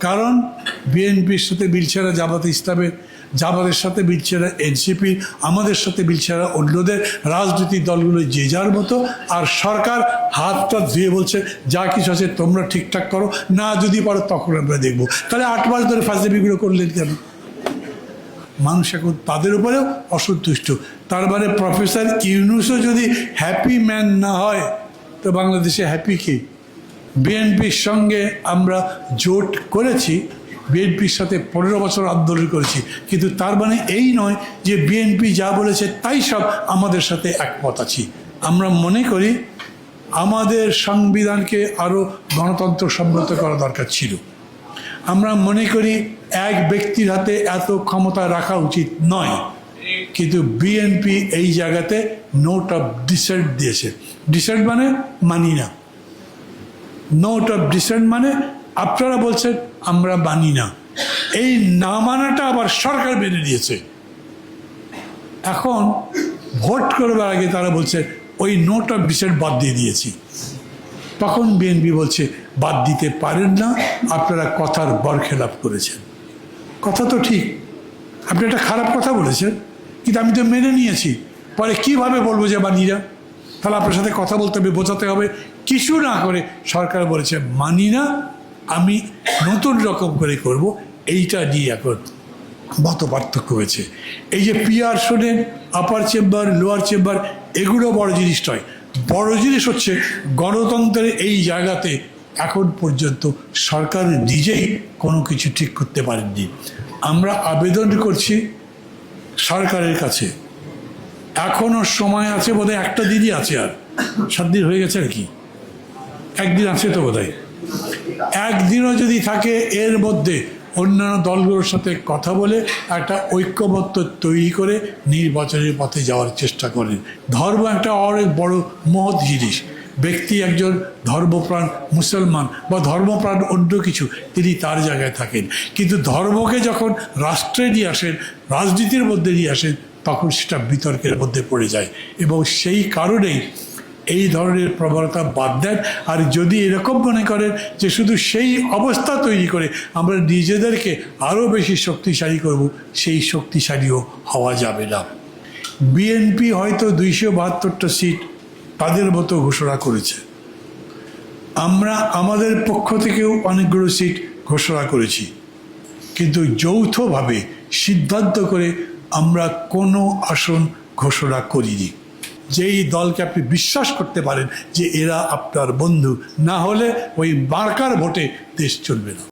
কারণ বিএনপির সাথে মিলছে না জামাতে ইসলামের, জামাতের সাথে মিলছে না এনসিপি, আমাদের সাথে মিলছে না অন্যদের। রাজনৈতিক দলগুলো যে যার মতো, আর সরকার হাতটা ধুয়ে বলছে যা কিছু আছে তোমরা ঠিকঠাক করো, না যদি পারো তখন আমরা দেখবো। তাহলে 8 মাস ধরে ফাজলামিগুলো করলেন কেন? মানুষ এখন তাদের উপরেও অসন্তুষ্ট। তার মানে প্রফেসর ইউনূসও যদি হ্যাপি ম্যান না হয় তো বাংলাদেশে হ্যাপি কি? বিএনপির সঙ্গে আমরা জোট করেছি, বিএনপির সাথে 15 বছর আন্দোলন করেছি, কিন্তু তার মানে এই নয় যে বিএনপি যা বলেছে তাই সব আমাদের সাথে একমত আছি। আমরা মনে করি আমাদের সংবিধানকে আরও গণতন্ত্র সম্মত করা দরকার ছিল। আমরা মনে করি এক ব্যক্তির হাতে এত ক্ষমতা রাখা উচিত নয়, কিন্তু বিএনপি এই জায়গাতে নোট অফ ডিসেন্ট দিয়েছে। ডিসেন্ট মানে মানি না, নোট অফ ডিসেন্ট মানে আপনারা বলছেন আমরা মানি না, এই না মানাটা আবার সরকার মেনে নিয়েছে। এখন ভোট করবার আগে তারা বলছে ওই নোট অফ ডিসেন্ট বাদ দিয়ে দিয়েছি। তখন বিএনপি বলছে বাদ দিতে পারেন না, আপনারা কথার বরখেলাপ করেছেন। কথা তো ঠিক, আপনি একটা খারাপ কথা বলেছেন, কিন্তু আমি তো মেনে নিয়েছি। পরে কিভাবে বলবো যে মানি না? তাহলে আপনার সাথে কথা বলতে হবে, বোঝাতে হবে। কিছু না করে সরকার বলেছে মানি না, আমি নতুন রকম করে করব। এইটা নিয়ে এখন মত পার্থক্য হয়েছে। এই যে পিআর শোনেন, আপার চেম্বার, লোয়ার চেম্বার, এগুলো বড় জিনিস নয়। বড় জিনিস হচ্ছে গণতন্ত্রের এই জায়গাতে এখন পর্যন্ত সরকার নিজেই কোনো কিছু ঠিক করতে পারেননি। আমরা আবেদন করছি সরকারের কাছে, এখনও সময় আছে, বোধহয় একটা দিনই আছে, আর 7 দিন হয়ে গেছে আর কি, একদিন আছে তো বোধহয়। একদিনও যদি থাকে এর মধ্যে অন্যান্য দলগুলোর সাথে কথা বলে একটা ঐক্যবদ্ধ তৈরি করে নির্বাচনের পথে যাওয়ার চেষ্টা করেন। ধর্ম একটা অনেক বড় মহৎ জিনিস। ব্যক্তি একজন ধর্মপ্রাণ মুসলমান বা ধর্মপ্রাণ অন্য কিছু, তিনি তার জায়গায় থাকেন, কিন্তু ধর্মকে যখন রাষ্ট্রে নিয়ে আসেন, রাজনীতির মধ্যে নিয়ে আসেন, তখন সেটা বিতর্কের মধ্যে পড়ে যায়। এবং সেই কারণেই এই ধরনের প্রবণতা বাদ দেন। আর যদি এরকম মনে করেন যে শুধু সেই অবস্থা তৈরি করে আমরা নিজেদেরকে আরও বেশি শক্তিশালী করব, সেই শক্তিশালীও হওয়া যাবে না। বিএনপি হয়তো 272টা সিট তাদের মতো ঘোষণা করেছে, আমরা আমাদের পক্ষ থেকেও অনেকগুলো সিট ঘোষণা করেছি, কিন্তু যৌথভাবে সিদ্ধান্ত করে আমরা কোনো আসন ঘোষণা করিনি। যেই দলকে আপনি বিশ্বাস করতে পারেন যে এরা আপনার বন্ধু, না হলে ওই মার্কার ভোটে দেশ চলবে না।